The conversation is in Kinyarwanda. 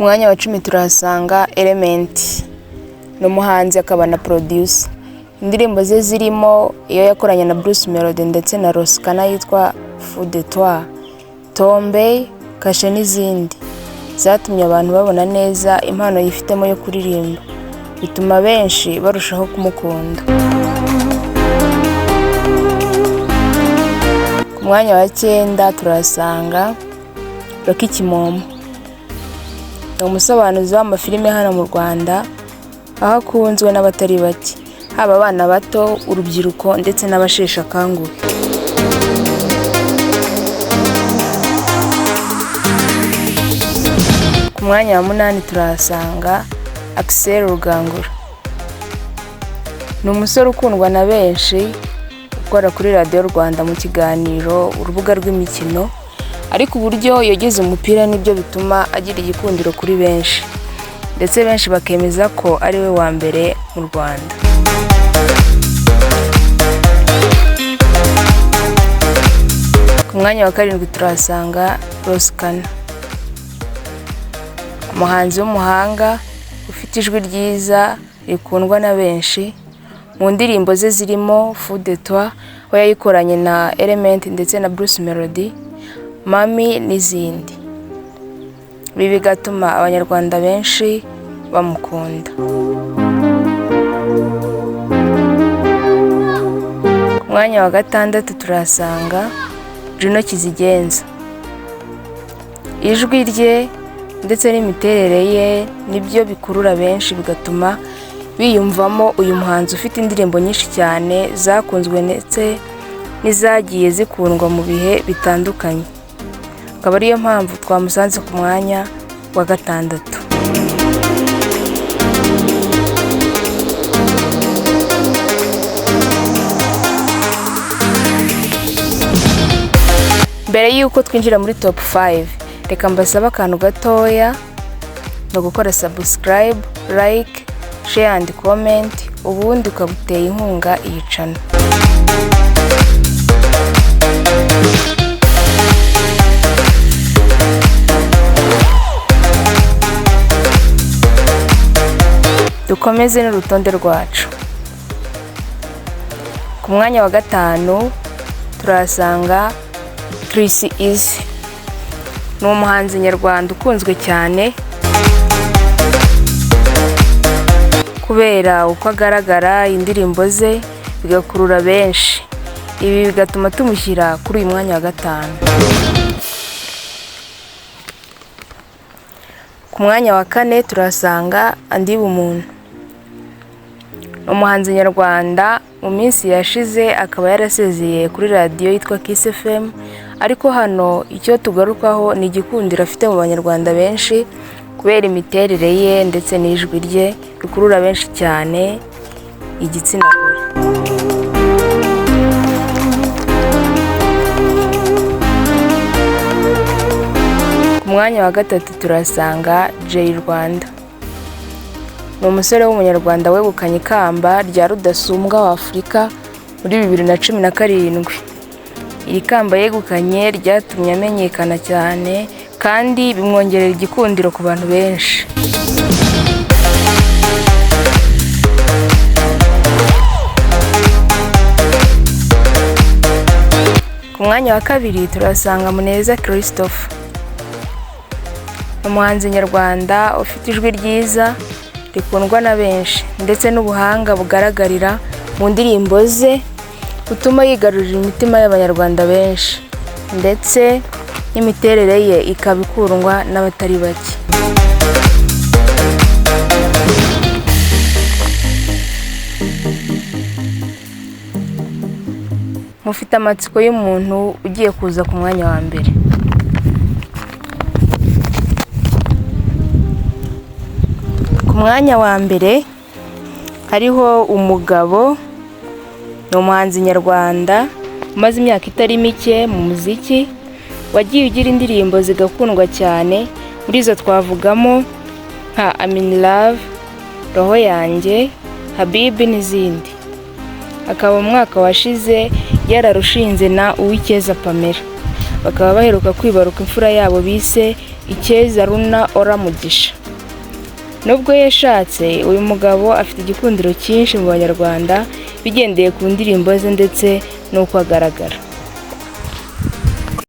Ku mwanya wa 10 turahasanga Element, ni umuhanzi akaba na producer. Indirimbo ze zirimo iyo yakoranye na Bruce Melody ndetse na Roskana yitwa Fou de Toi, Tombe, Kashe n'izindi zatumye abantu babona neza impano yifitemo yo kuririmba, bituma benshi barushaho kumukunda. Ku mwanya wa 9 turahasanga Rocky Kimomo, ni umusobanuzi w'amafilime hano mu Rwanda, aho akunzwe n'abatari bake, haba abana bato, urubyiruko ndetse n'abasheshe akanguhe. Ku mwanya wa 8 turahasanga Axel Rugangura, ni umusore ukundwa na benshi, ukora kuri Radio Rwanda mu kiganiro urubuga rw'imikino, ariko uburyo yogeze umupira nibyo bituma agira igikundiro kuri benshi, ndetse benshi bakemeza ko ari we wa mbere mu Rwanda. Ku mwanya wa 7 turahasanga Roskana, umuhanzi w'umuhanga ufite ijwi ryiza rikundwa na benshi. Mu ndirimbo ze zirimo Fou de Toi, aho yayikoranye na Element ndetse na Bruce Melody, Mami n'izindi. Ibi bigatuma abanyarwanda benshi bamukunda. Ku mwanya wa 6 turahasanga Juno Kizigenza, ijwi rye ndetse n'imiterere ye nibyo bikurura benshi, bigatuma biyumvamo uyu muhanzi ufite indirimbo nyinshi cyane zakunzwe ndetse n'izagiye zikundwa mu bihe bitandukanye. Akaba ariyo mpamvu twamusanze ku mwanya wa 6. Mbere y'uko twinjira muri top 5, reka mbasaba akantu gatoya no gukora subscribe, like, share and comment, ubundi ukabuteye inkunga iyi channel. Dukomeze n'urutonde rwacu. Ku mwanya wa 5 turahasanga Chris Easy, ni umuhanzi nyarwanda ukunzwe cyane kubera uko agaragara, indirimbo ze bigakurura benshi. Ibi bigatuma tumushyira kuri uyu mwanya wa 5. Ku mwanya wa 4 turahasanga Andi Bumuntu, umuhanzi nyarwanda mu minsi yashize akaba yarasezeye kuri radio yitwa Kiss FM, ariko hano icyo tugarukaho ni igikundiro afite mu banyarwanda benshi kubera imiterere ye ndetse n'ijwi rye bikurura benshi cyane igitsina gore. Ku mwanya wa 3 turasanga Jay Rwanda, ni umusore w'umunyarwanda wegukanye ikamba rya rudasumbwa wa Afurika muri 2017. Iri kamba yegukanye ryatumye amenyekana cyane kandi bimwongerera igikundiro ku bantu benshi. Ku mwanya wa 2 turasanga Muneza Christophe, umuhanzi nyarwanda ufite ijwi ryiza rikundwa na benshi, ndetse n'ubuhanga bugaragarira mu ndirimbo ze utuma yigarurira imitima y'abanyarwanda benshi, ndetse n'imiterere ye ikaba ikundwa n'abatari bake. Mufite amatsiko y'umuntu ugiye kuza ku mwanya wa mbere. Ku mwanya wa mbere hariho umugabo, ni umuhanzi nyarwanda umaze imyaka itari mike mu muziki, wagiye ugira indirimbo zigakundwa cyane. Muri izo twavugamo nka I'm in love, roho yanjye, Habibi n'izindi. Akaba mu mwaka washize yararushinze na Uwikeza Pamela, bakaba baheruka kwibaruka imfura yabo bise Icyeza Runa Oramugisha. Nubwo yashatse, uyu mugabo afite igikundiro cyinshi mu Banyarwanda bigendeye ku ndirimbo ze ndetse n'uko agaragara.